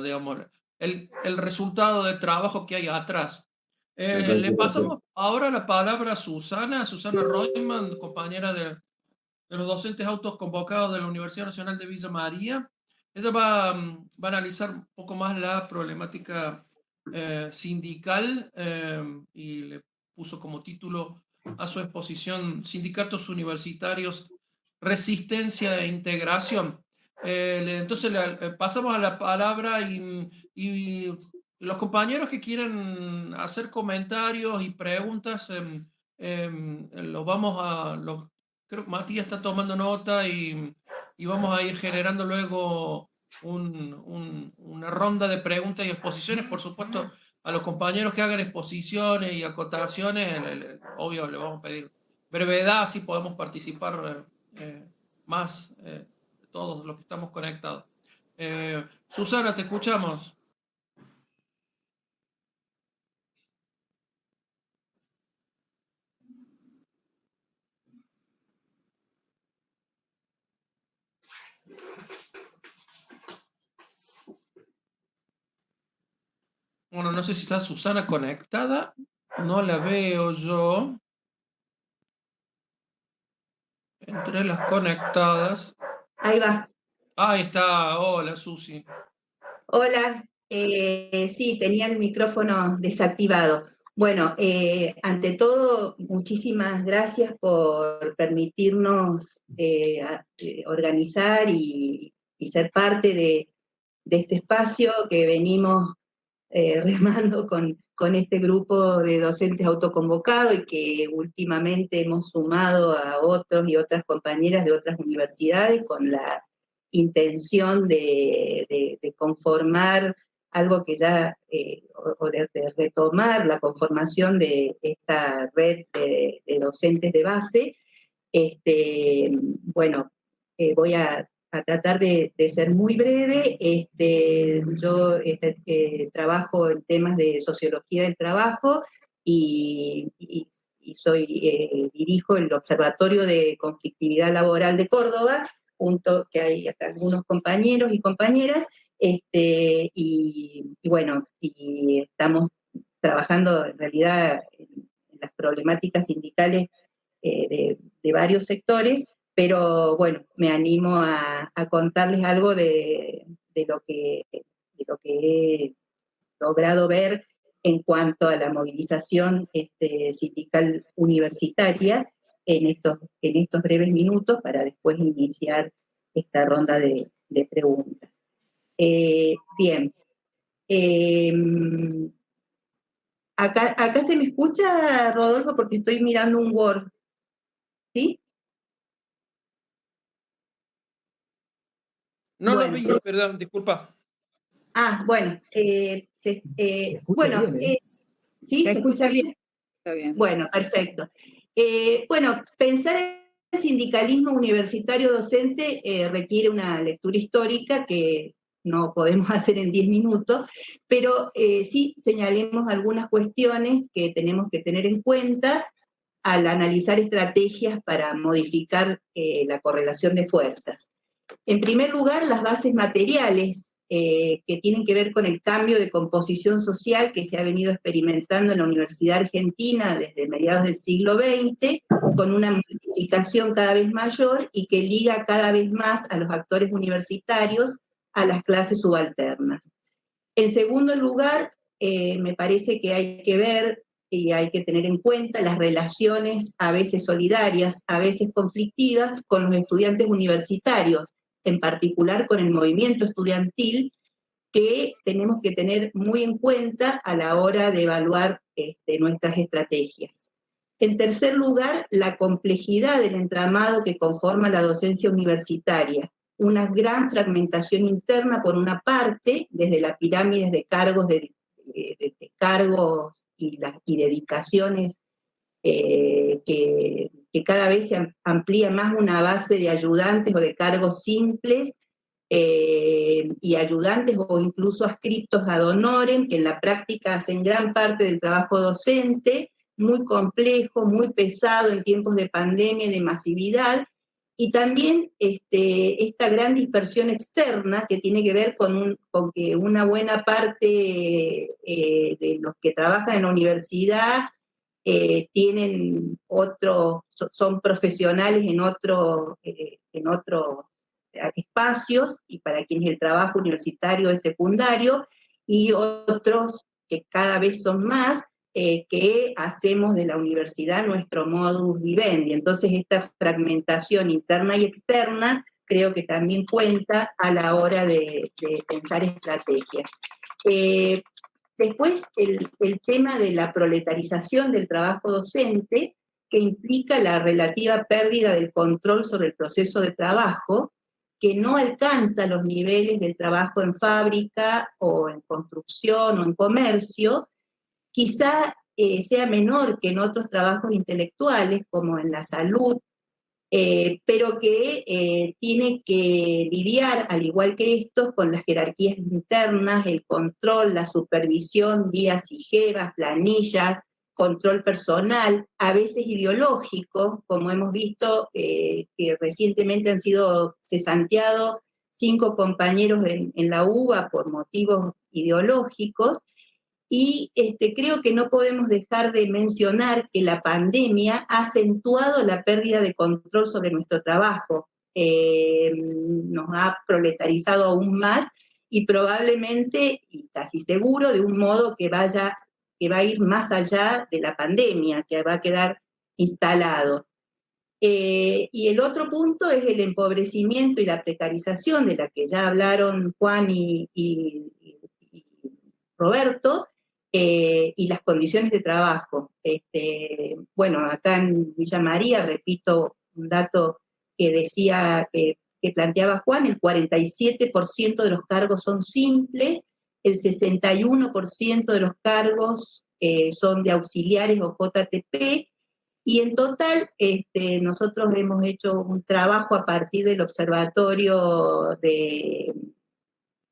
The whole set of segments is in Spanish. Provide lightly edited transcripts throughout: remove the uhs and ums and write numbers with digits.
digamos, el resultado del trabajo que hay atrás. Me Le parece pasamos perfecto. ahora la palabra a Susana Reutemann, compañera de los docentes autoconvocados de la Universidad Nacional de Villa María. Ella va a analizar un poco más la problemática sindical y le puso como título a su exposición Sindicatos Universitarios, Resistencia e Integración. Entonces pasamos a la palabra y los compañeros que quieran hacer comentarios y preguntas, los vamos a, creo que Matías está tomando nota y vamos a ir generando luego una ronda de preguntas y exposiciones. Por supuesto, a los compañeros que hagan exposiciones y acotaciones, obvio, le vamos a pedir brevedad, así podemos participar más todos los que estamos conectados. Susana, te escuchamos. Bueno, no sé si está Susana conectada, no la veo yo entre las conectadas. Ahí va. Ahí está, hola Susi. Hola, sí, tenía el micrófono desactivado. Bueno, ante todo, muchísimas gracias por permitirnos organizar y ser parte de este espacio que venimos remando con este grupo de docentes autoconvocados y que últimamente hemos sumado a otros y otras compañeras de otras universidades con la intención de conformar algo que ya, o de retomar la conformación de esta red de docentes de base. Bueno, voy a tratar de ser muy breve. Yo trabajo en temas de sociología del trabajo y dirijo el Observatorio de Conflictividad Laboral de Córdoba, junto que hay acá algunos compañeros y compañeras, bueno, y estamos trabajando en realidad en las problemáticas sindicales de varios sectores, pero bueno, me animo a contarles algo de lo que he logrado ver en cuanto a la movilización sindical universitaria en estos breves minutos para después iniciar esta ronda de preguntas. Bien. Acá se me escucha, Rodolfo, porque estoy mirando un Word. ¿Sí? No lo Bueno. vi, perdón, disculpa. Bueno. Bueno, bien, ¿eh? ¿sí? Se escucha bien. Está bien. Bueno, perfecto. Bueno, pensar el sindicalismo universitario docente requiere una lectura histórica que no podemos hacer en 10 minutos, pero sí señalemos algunas cuestiones que tenemos que tener en cuenta al analizar estrategias para modificar la correlación de fuerzas. En primer lugar, las bases materiales que tienen que ver con el cambio de composición social que se ha venido experimentando en la Universidad Argentina desde mediados del siglo XX, con una masificación cada vez mayor y que liga cada vez más a los actores universitarios a las clases subalternas. En segundo lugar, me parece que hay que ver y hay que tener en cuenta las relaciones a veces solidarias, a veces conflictivas con los estudiantes universitarios, en particular con el movimiento estudiantil, que tenemos que tener muy en cuenta a la hora de evaluar nuestras estrategias. En tercer lugar, la complejidad del entramado que conforma la docencia universitaria, una gran fragmentación interna por una parte, desde la pirámide de cargos, de cargos y dedicaciones que cada vez se amplía más una base de ayudantes o de cargos simples y ayudantes o incluso adscriptos ad honorem, que en la práctica hacen gran parte del trabajo docente, muy complejo, muy pesado en tiempos de pandemia y de masividad, y también esta gran dispersión externa que tiene que ver con que una buena parte de los que trabajan en la universidad tienen son profesionales en otros espacios, y para quienes el trabajo universitario es secundario, y otros que cada vez son más, que hacemos de la universidad nuestro modus vivendi. Entonces esta fragmentación interna y externa creo que también cuenta a la hora de pensar estrategias. Después el tema de la proletarización del trabajo docente, que implica la relativa pérdida del control sobre el proceso de trabajo, que no alcanza los niveles del trabajo en fábrica o en construcción o en comercio. Quizá sea menor que en otros trabajos intelectuales, como en la salud, pero que tiene que lidiar, al igual que estos, con las jerarquías internas, el control, la supervisión, guías y jevas, planillas, control personal, a veces ideológico, como hemos visto que recientemente han sido cesanteados 5 compañeros en la UBA por motivos ideológicos. Y creo que no podemos dejar de mencionar que la pandemia ha acentuado la pérdida de control sobre nuestro trabajo, nos ha proletarizado aún más, y probablemente, y casi seguro, de un modo que va a ir más allá de la pandemia, que va a quedar instalado. Y el otro punto es el empobrecimiento y la precarización, de la que ya hablaron Juan y Roberto, y las condiciones de trabajo. Bueno, acá en Villa María, repito un dato que decía, que planteaba Juan, el 47% de los cargos son simples, el 61% de los cargos son de auxiliares o JTP, y en total nosotros hemos hecho un trabajo a partir del observatorio de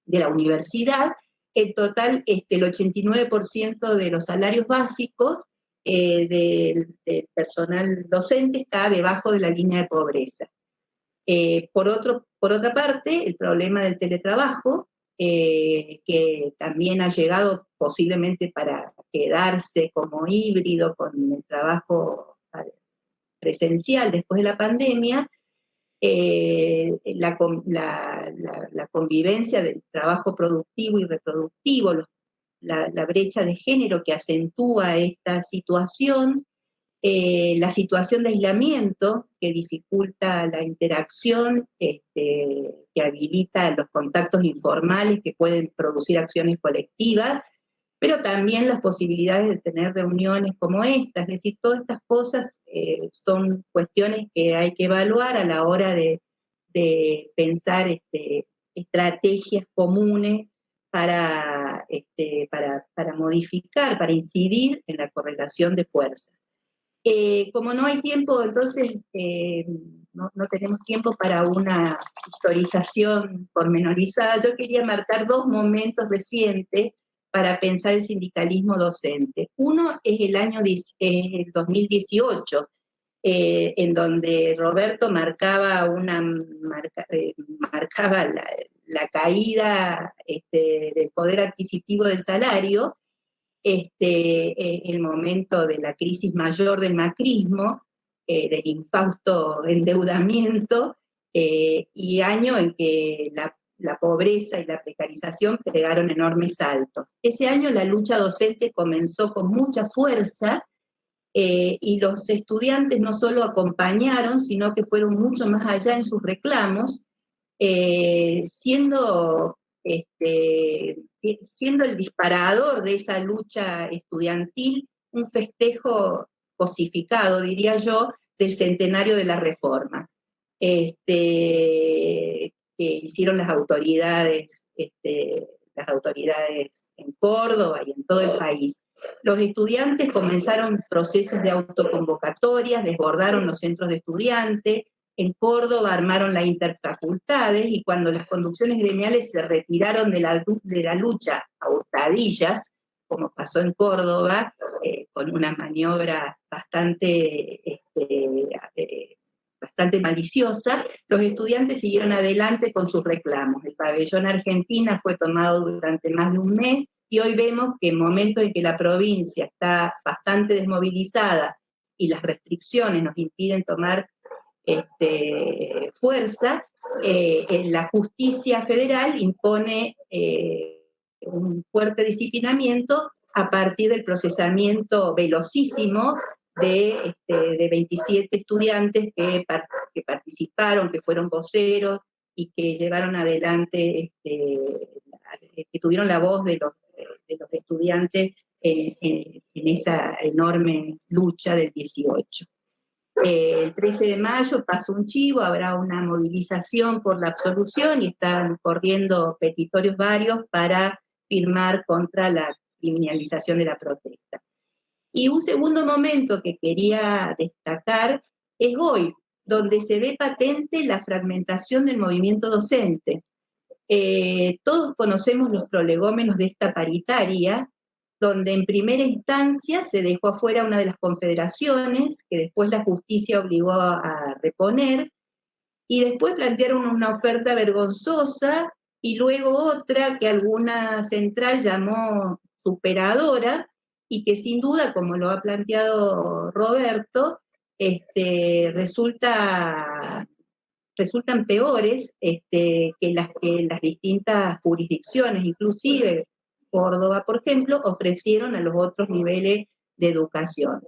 la universidad. En total, el 89% de los salarios básicos del personal docente está debajo de la línea de pobreza. Por otra parte, el problema del teletrabajo, que también ha llegado posiblemente para quedarse como híbrido con el trabajo presencial después de la pandemia, la convivencia del trabajo productivo y reproductivo, la brecha de género que acentúa esta situación, la situación de aislamiento que dificulta la interacción, que habilita los contactos informales que pueden producir acciones colectivas, pero también las posibilidades de tener reuniones como estas. Es decir, todas estas cosas son cuestiones que hay que evaluar a la hora de pensar estrategias comunes para modificar, para incidir en la correlación de fuerzas. Como no hay tiempo, entonces no tenemos tiempo para una historización pormenorizada, yo quería marcar 2 momentos recientes para pensar el sindicalismo docente. Uno es el 2018, en donde Roberto marcaba la caída del poder adquisitivo del salario, el momento de la crisis mayor del macrismo, del infausto endeudamiento, y año en que la pobreza y la precarización pegaron enormes saltos. Ese año la lucha docente comenzó con mucha fuerza, y los estudiantes no solo acompañaron, sino que fueron mucho más allá en sus reclamos, siendo el disparador de esa lucha estudiantil un festejo cosificado, diría yo, del centenario de la Reforma, que hicieron las autoridades en Córdoba y en todo el país. Los estudiantes comenzaron procesos de autoconvocatorias, desbordaron los centros de estudiantes. En Córdoba armaron las interfacultades, y cuando las conducciones gremiales se retiraron de la lucha a hurtadillas, como pasó en Córdoba, con una maniobra bastante bastante maliciosa, los estudiantes siguieron adelante con sus reclamos. El pabellón Argentina fue tomado durante más de un mes, y hoy vemos que en momentos en que la provincia está bastante desmovilizada y las restricciones nos impiden tomar fuerza, la justicia federal impone un fuerte disciplinamiento a partir del procesamiento velocísimo de 27 estudiantes que participaron, que fueron voceros y que llevaron adelante, que tuvieron la voz de los estudiantes en esa enorme lucha del 18. El 13 de mayo pasó un chivo, habrá una movilización por la absolución y están corriendo petitorios varios para firmar contra la criminalización de la protesta. Y un segundo momento que quería destacar es hoy, donde se ve patente la fragmentación del movimiento docente. Todos conocemos los prolegómenos de esta paritaria, donde en primera instancia se dejó afuera una de las confederaciones, que después la justicia obligó a reponer, y después plantearon una oferta vergonzosa, y luego otra que alguna central llamó superadora, y que sin duda, como lo ha planteado Roberto, resultan peores que las distintas jurisdicciones, inclusive Córdoba, por ejemplo, ofrecieron a los otros niveles de educación.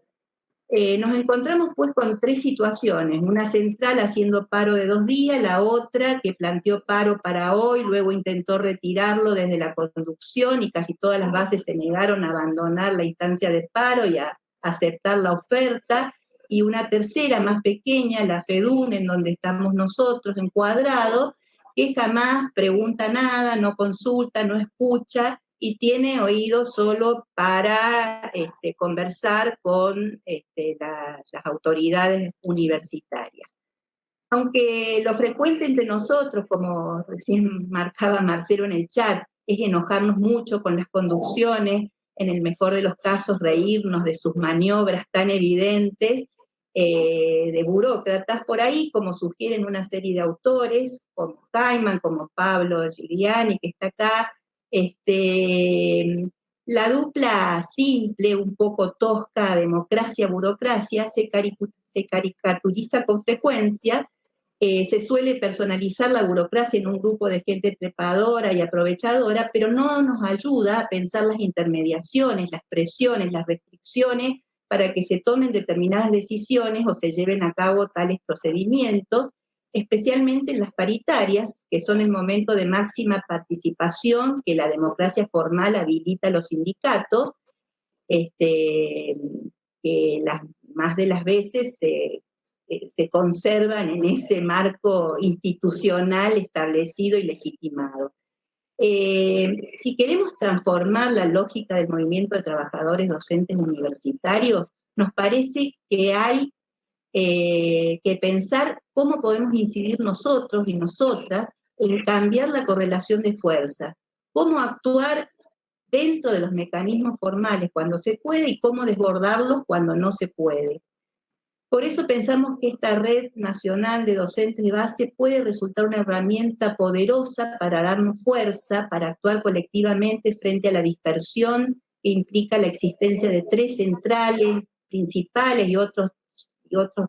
Nos encontramos pues con tres situaciones: una central haciendo paro de 2 días, la otra que planteó paro para hoy, luego intentó retirarlo desde la conducción y casi todas las bases se negaron a abandonar la instancia de paro y a aceptar la oferta, y una tercera más pequeña, la FEDUN, en donde estamos nosotros encuadrados, que jamás pregunta nada, no consulta, no escucha, y tiene oídos solo para conversar con las autoridades universitarias. Aunque lo frecuente entre nosotros, como recién marcaba Marcelo en el chat, es enojarnos mucho con las conducciones, en el mejor de los casos reírnos de sus maniobras tan evidentes, de burócratas por ahí, como sugieren una serie de autores, como Hyman, como Pablo Giuliani, que está acá. La dupla simple, un poco tosca, democracia-burocracia, se caricaturiza con frecuencia. Se suele personalizar la burocracia en un grupo de gente trepadora y aprovechadora, pero no nos ayuda a pensar las intermediaciones, las presiones, las restricciones para que se tomen determinadas decisiones o se lleven a cabo tales procedimientos, especialmente en las paritarias, que son el momento de máxima participación que la democracia formal habilita a los sindicatos, que más de las veces se conservan en ese marco institucional establecido y legitimado. Si queremos transformar la lógica del movimiento de trabajadores docentes universitarios, nos parece que hay que pensar cómo podemos incidir nosotros y nosotras en cambiar la correlación de fuerza, cómo actuar dentro de los mecanismos formales cuando se puede y cómo desbordarlos cuando no se puede. Por eso pensamos que esta red nacional de docentes de base puede resultar una herramienta poderosa para darnos fuerza, para actuar colectivamente frente a la dispersión que implica la existencia de 3 centrales principales y otros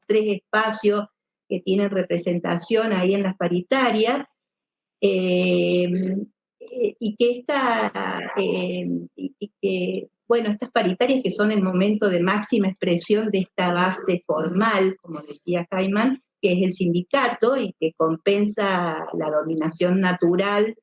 3 espacios que tienen representación ahí en las paritarias, y que estas paritarias, que son el momento de máxima expresión de esta base formal, como decía Hyman, que es el sindicato y que compensa la dominación natural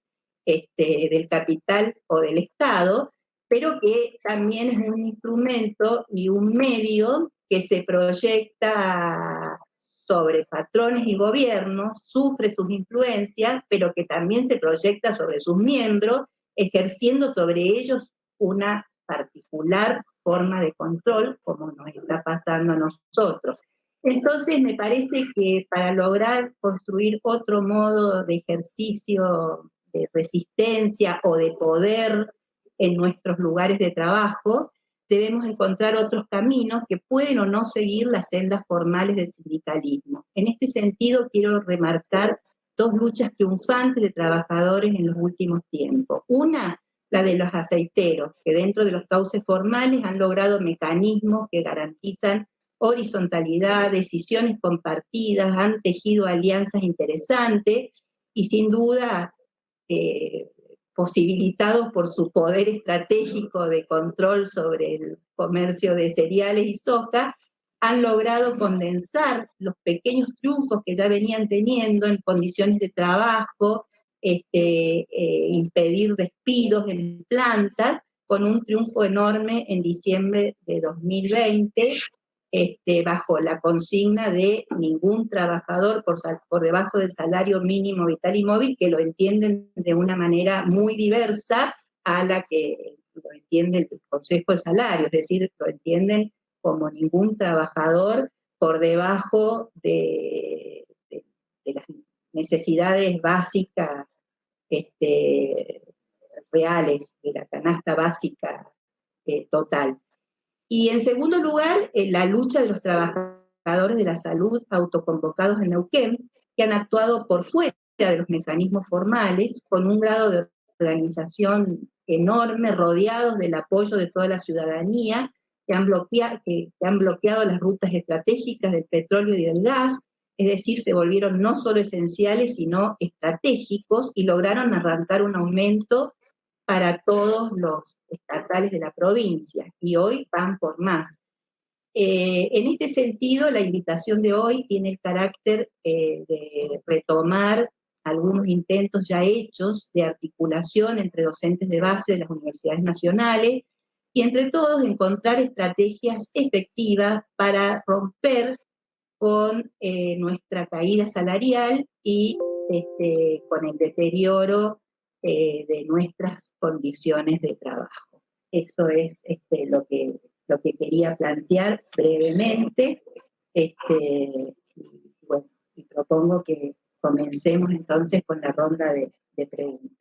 del capital o del Estado, pero que también es un instrumento y un medio que se proyecta sobre patrones y gobiernos, sufre sus influencias, pero que también se proyecta sobre sus miembros, ejerciendo sobre ellos una particular forma de control, como nos está pasando a nosotros. Entonces, me parece que para lograr construir otro modo de ejercicio de resistencia o de poder en nuestros lugares de trabajo, debemos encontrar otros caminos que pueden o no seguir las sendas formales del sindicalismo. En este sentido, quiero remarcar dos luchas triunfantes de trabajadores en los últimos tiempos. Una, la de los aceiteros, que dentro de los cauces formales han logrado mecanismos que garantizan horizontalidad, decisiones compartidas, han tejido alianzas interesantes y sin duda posibilitados por su poder estratégico de control sobre el comercio de cereales y soja, han logrado condensar los pequeños triunfos que ya venían teniendo en condiciones de trabajo, impedir despidos en plantas, con un triunfo enorme en diciembre de 2020, bajo la consigna de ningún trabajador por debajo del salario mínimo vital y móvil, que lo entienden de una manera muy diversa a la que lo entiende el Consejo de Salarios, es decir, lo entienden como ningún trabajador por debajo de las necesidades básicas reales, de la canasta básica total. Y en segundo lugar, la lucha de los trabajadores de la salud autoconvocados en Neuquén, que han actuado por fuera de los mecanismos formales, con un grado de organización enorme, rodeados del apoyo de toda la ciudadanía, que han bloqueado las rutas estratégicas del petróleo y del gas, es decir, se volvieron no solo esenciales, sino estratégicos, y lograron arrancar un aumento para todos los estatales de la provincia, y hoy van por más. En este sentido, la invitación de hoy tiene el carácter de retomar algunos intentos ya hechos de articulación entre docentes de base de las universidades nacionales, y entre todos encontrar estrategias efectivas para romper con nuestra caída salarial y con el deterioro de nuestras condiciones de trabajo. Eso es lo que quería plantear brevemente. Y bueno, y propongo que comencemos entonces con la ronda de preguntas.